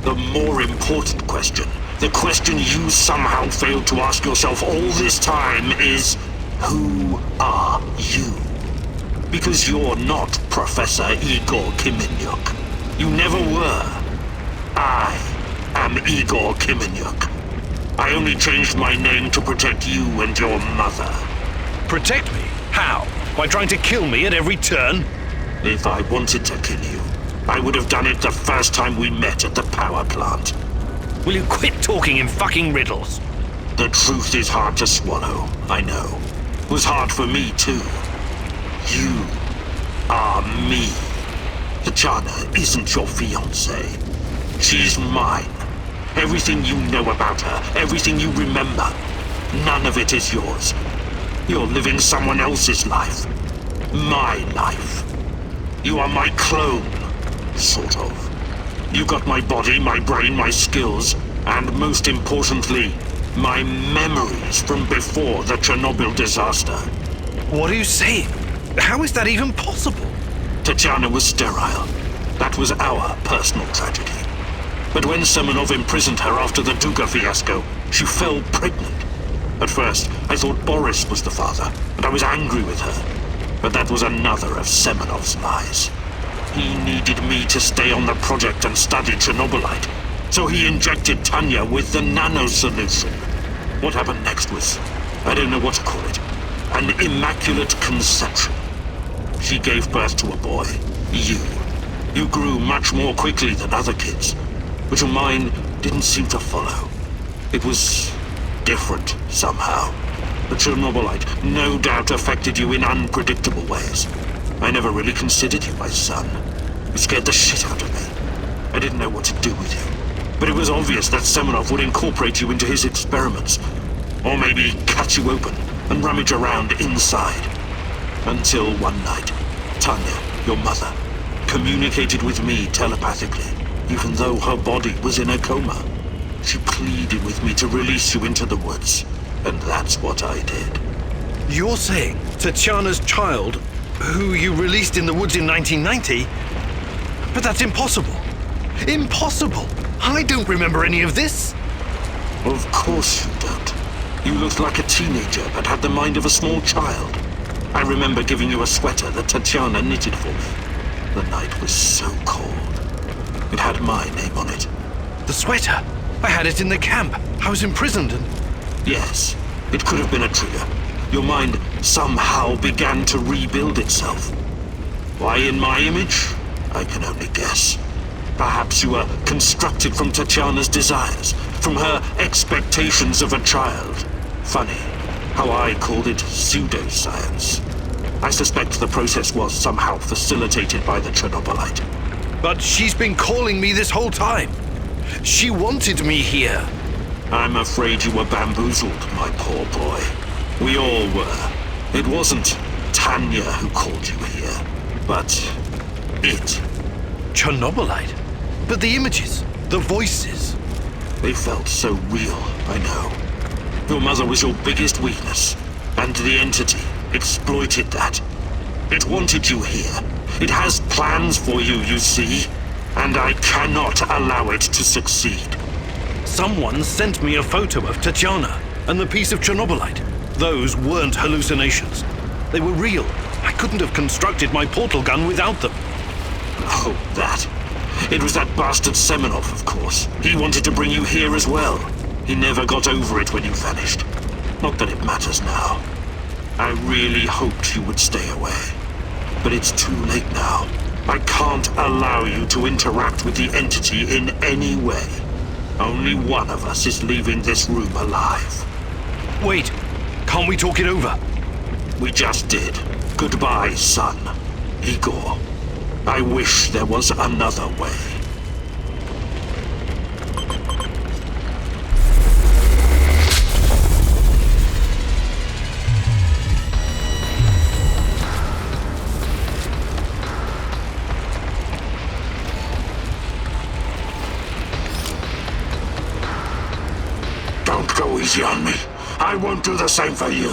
The more important question, the question you somehow failed to ask yourself all this time is, who are you? Because you're not Professor Igor Kiminyuk. You never were. I am Igor Kiminyuk. I only changed my name to protect you and your mother. Protect me? How? By trying to kill me at every turn? If I wanted to kill you, I would have done it the first time we met at the power plant. Will you quit talking in fucking riddles? The truth is hard to swallow, I know. It was hard for me too. You are me. Tatiana isn't your fiancée. She's mine. Everything you know about her, everything you remember, none of it is yours. You're living someone else's life. My life. You are my clone, sort of. You got my body, my brain, my skills, and most importantly, my memories from before the Chernobyl disaster. What are you saying? How is that even possible? Tatiana was sterile. That was our personal tragedy. But when Semenov imprisoned her after the Duga fiasco, she fell pregnant. At first, I thought Boris was the father, and I was angry with her. But that was another of Semenov's lies. He needed me to stay on the project and study Chernobylite, so he injected Tanya with the nano solution. What happened next was, I don't know what to call it, an immaculate conception. She gave birth to a boy, you. You grew much more quickly than other kids, but your mind didn't seem to follow. It was different somehow. The Chernobylite no doubt affected you in unpredictable ways. I never really considered you my son. You scared the shit out of me. I didn't know what to do with you. But it was obvious that Semenov would incorporate you into his experiments. Or maybe cut you open and rummage around inside. Until one night, Tanya, your mother, communicated with me telepathically, even though her body was in a coma. She pleaded with me to release you into the woods, and that's what I did. You're saying Tatiana's child, who you released in the woods in 1990? But that's impossible. Impossible! I don't remember any of this. Of course you don't. You looked like a teenager, but had the mind of a small child. I remember giving you a sweater that Tatiana knitted for me. The night was so cold. It had my name on it. The sweater? I had it in the camp. I was imprisoned and... Yes, it could have been a trigger. Your mind somehow began to rebuild itself. Why in my image? I can only guess. Perhaps you were constructed from Tatiana's desires, from her expectations of a child. Funny how I called it pseudoscience. I suspect the process was somehow facilitated by the Chernobylite. But she's been calling me this whole time. She wanted me here. I'm afraid you were bamboozled, my poor boy. We all were. It wasn't Tanya who called you here, but it. Chernobylite? But the images, the voices. They felt so real, I know. Your mother was your biggest weakness, and the entity exploited that. It wanted you here. It has plans for you, you see, and I cannot allow it to succeed. Someone sent me a photo of Tatiana and the piece of Chernobylite. Those weren't hallucinations. They were real. I couldn't have constructed my portal gun without them. Oh, that. It was that bastard Semenov, of course. He wanted to bring you here as well. He never got over it when you vanished. Not that it matters now. I really hoped you would stay away. But it's too late now. I can't allow you to interact with the entity in any way. Only one of us is leaving this room alive. Wait, can't we talk it over? We just did. Goodbye, son. Igor. I wish there was another way. Don't go easy on me. I won't do the same for you.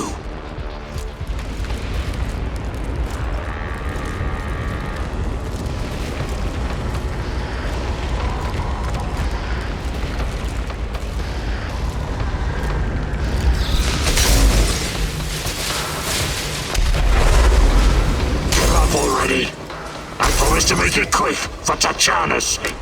Give up already. I promise to make it quick for Tatjana's sake.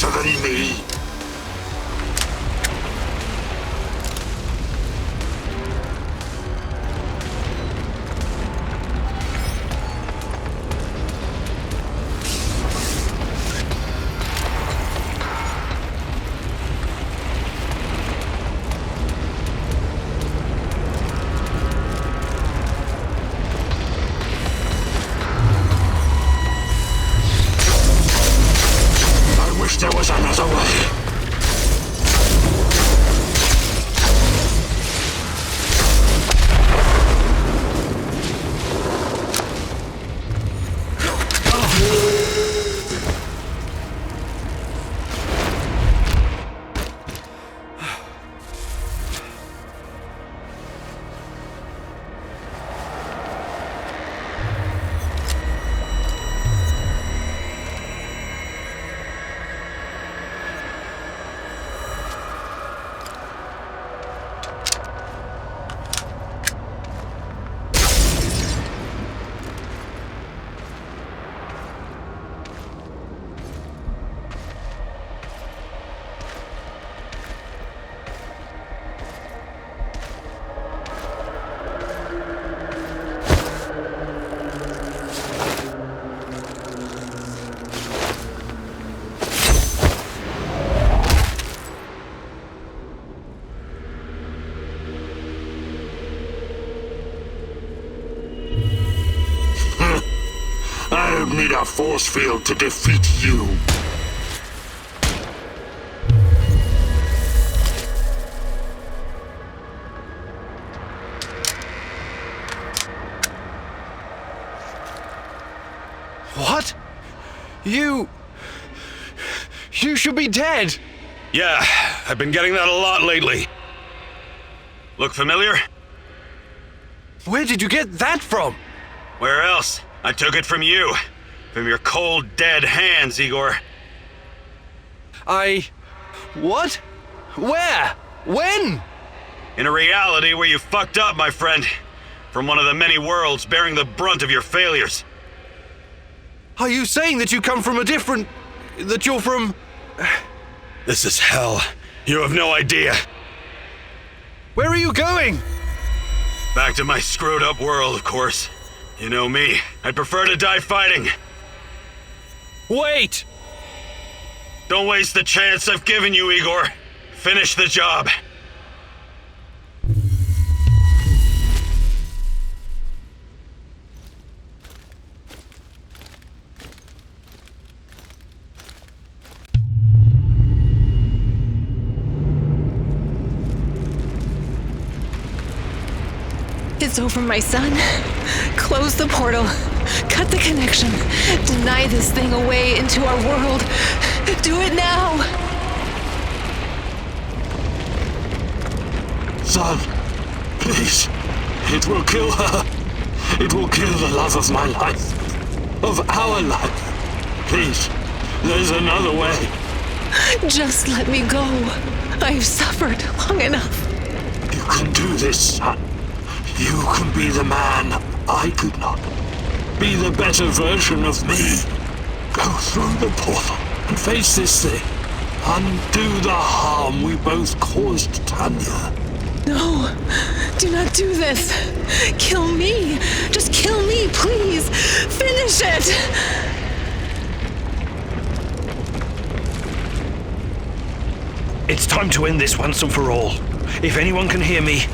Than me. There was another way. I don't need a force field to defeat you. What? You should be dead. Yeah, I've been getting that a lot lately. Look familiar? Where did you get that from? Where else? I took it from you. From your cold, dead hands, Igor. What? Where? When? In a reality where you fucked up, my friend. From one of the many worlds bearing the brunt of your failures. Are you saying that you come from that you're from... This is hell. You have no idea. Where are you going? Back to my screwed up world, of course. You know me. I'd prefer to die fighting. Wait! Don't waste the chance I've given you, Igor. Finish the job. It's over, my son. Close the portal. Cut the connection. Deny this thing away into our world. Do it now! Son, please. It will kill her. It will kill the love of my life. Of our life. Please, there's another way. Just let me go. I've suffered long enough. You can do this, son. You can be the man I could not. Be the better version of me. Go through the portal and face this thing. Undo the harm we both caused Tanya. No, do not do this. Kill me. Just kill me, please. Finish it. It's time to end this once and for all. If anyone can hear me,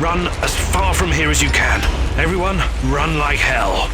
run as far from here as you can. Everyone, run like hell.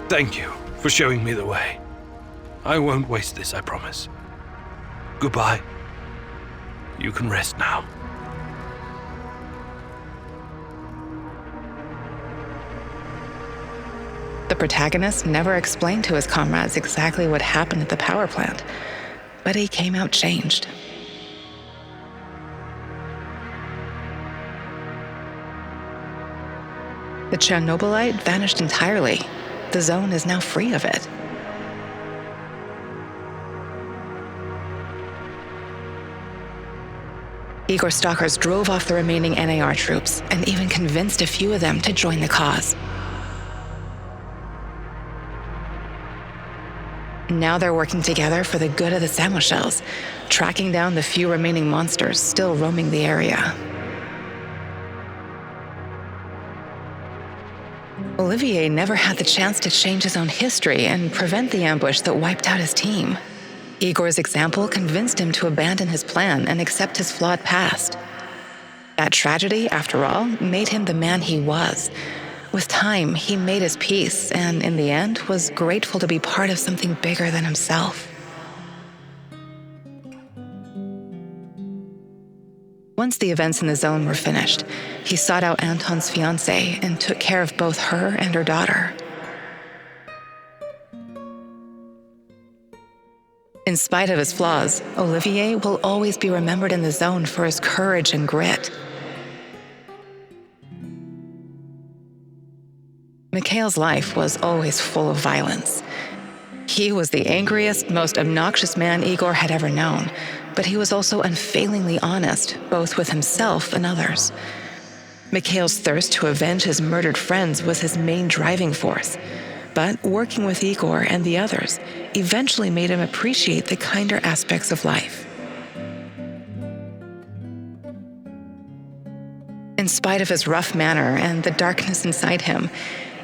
Thank you for showing me the way. I won't waste this, I promise. Goodbye. You can rest now. The protagonist never explained to his comrades exactly what happened at the power plant, but he came out changed. The Chernobylite vanished entirely. The zone is now free of it. Igor stalkers drove off the remaining NAR troops and even convinced a few of them to join the cause. Now they're working together for the good of the Samoshels, tracking down the few remaining monsters still roaming the area. Olivier never had the chance to change his own history and prevent the ambush that wiped out his team. Igor's example convinced him to abandon his plan and accept his flawed past. That tragedy, after all, made him the man he was. With time, he made his peace and, in the end, was grateful to be part of something bigger than himself. Once the events in the zone were finished, he sought out Anton's fiancée and took care of both her and her daughter. In spite of his flaws, Olivier will always be remembered in the zone for his courage and grit. Mikhail's life was always full of violence. He was the angriest, most obnoxious man Igor had ever known, but he was also unfailingly honest, both with himself and others. Mikhail's thirst to avenge his murdered friends was his main driving force, but working with Igor and the others eventually made him appreciate the kinder aspects of life. In spite of his rough manner and the darkness inside him,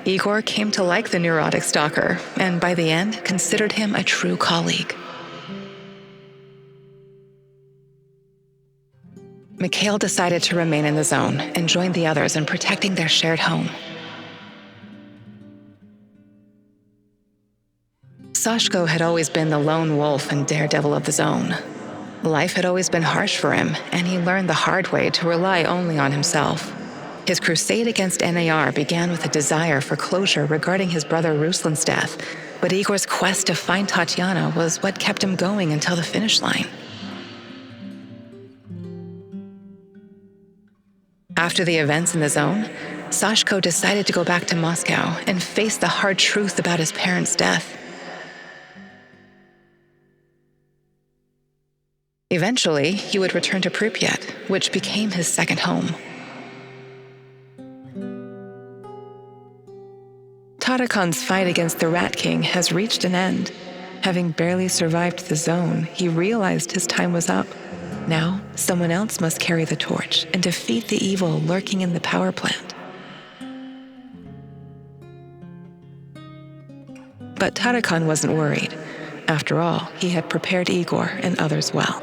Igor came to like the neurotic stalker, and by the end, considered him a true colleague. Mikhail decided to remain in the zone and join the others in protecting their shared home. Sashko had always been the lone wolf and daredevil of the zone. Life had always been harsh for him, and he learned the hard way to rely only on himself. His crusade against NAR began with a desire for closure regarding his brother Ruslan's death, but Igor's quest to find Tatiana was what kept him going until the finish line. After the events in the zone, Sashko decided to go back to Moscow and face the hard truth about his parents' death. Eventually, he would return to Prypjat, which became his second home. Tarakon's fight against the Rat King has reached an end. Having barely survived the zone, he realized his time was up. Now, someone else must carry the torch and defeat the evil lurking in the power plant. But Tarakon wasn't worried. After all, he had prepared Igor and others well.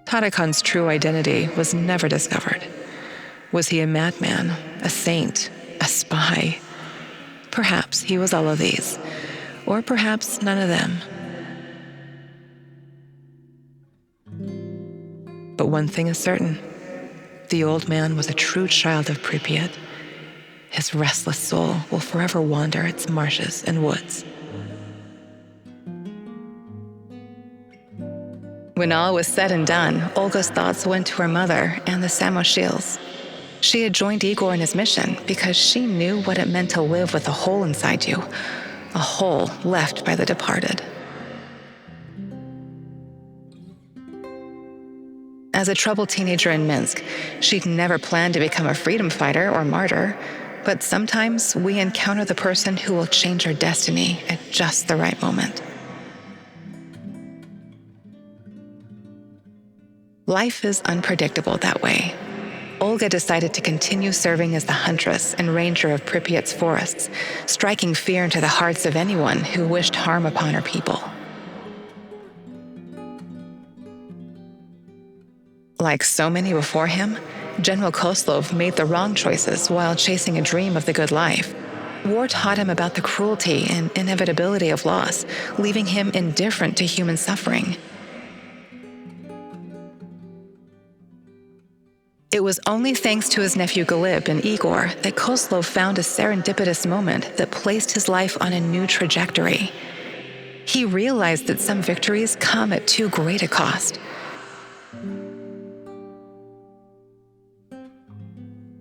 Tarakon's true identity was never discovered. Was he a madman, a saint, a spy? Perhaps he was all of these, or perhaps none of them. But one thing is certain. The old man was a true child of Prypjat. His restless soul will forever wander its marshes and woods. When all was said and done, Olga's thoughts went to her mother and the Samoshels. She had joined Igor in his mission because she knew what it meant to live with a hole inside you, a hole left by the departed. As a troubled teenager in Minsk, she'd never planned to become a freedom fighter or martyr, but sometimes we encounter the person who will change our destiny at just the right moment. Life is unpredictable that way. Olga decided to continue serving as the huntress and ranger of Prypjat's forests, striking fear into the hearts of anyone who wished harm upon her people. Like so many before him, General Koslov made the wrong choices while chasing a dream of the good life. War taught him about the cruelty and inevitability of loss, leaving him indifferent to human suffering. It was only thanks to his nephew Galib and Igor that Koslov found a serendipitous moment that placed his life on a new trajectory. He realized that some victories come at too great a cost.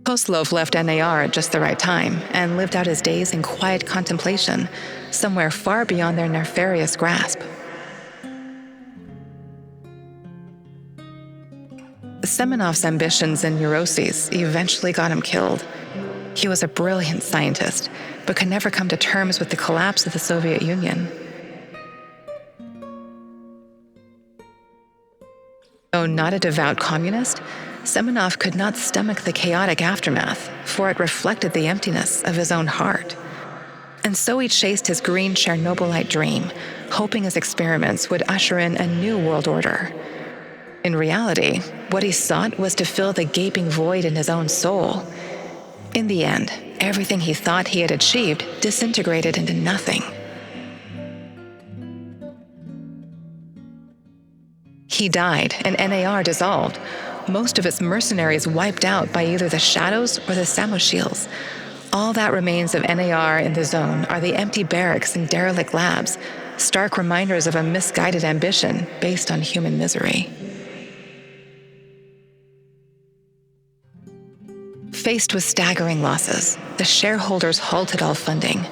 Koslov left NAR at just the right time and lived out his days in quiet contemplation, somewhere far beyond their nefarious grasp. Semenov's ambitions and neuroses eventually got him killed. He was a brilliant scientist, but could never come to terms with the collapse of the Soviet Union. Though not a devout communist, Semenov could not stomach the chaotic aftermath, for it reflected the emptiness of his own heart. And so he chased his green Chernobylite dream, hoping his experiments would usher in a new world order. In reality, what he sought was to fill the gaping void in his own soul. In the end, everything he thought he had achieved disintegrated into nothing. He died, and NAR dissolved, most of its mercenaries wiped out by either the Shadows or the Samoshils. All that remains of NAR in the zone are the empty barracks and derelict labs, stark reminders of a misguided ambition based on human misery. Faced with staggering losses, the shareholders halted all funding,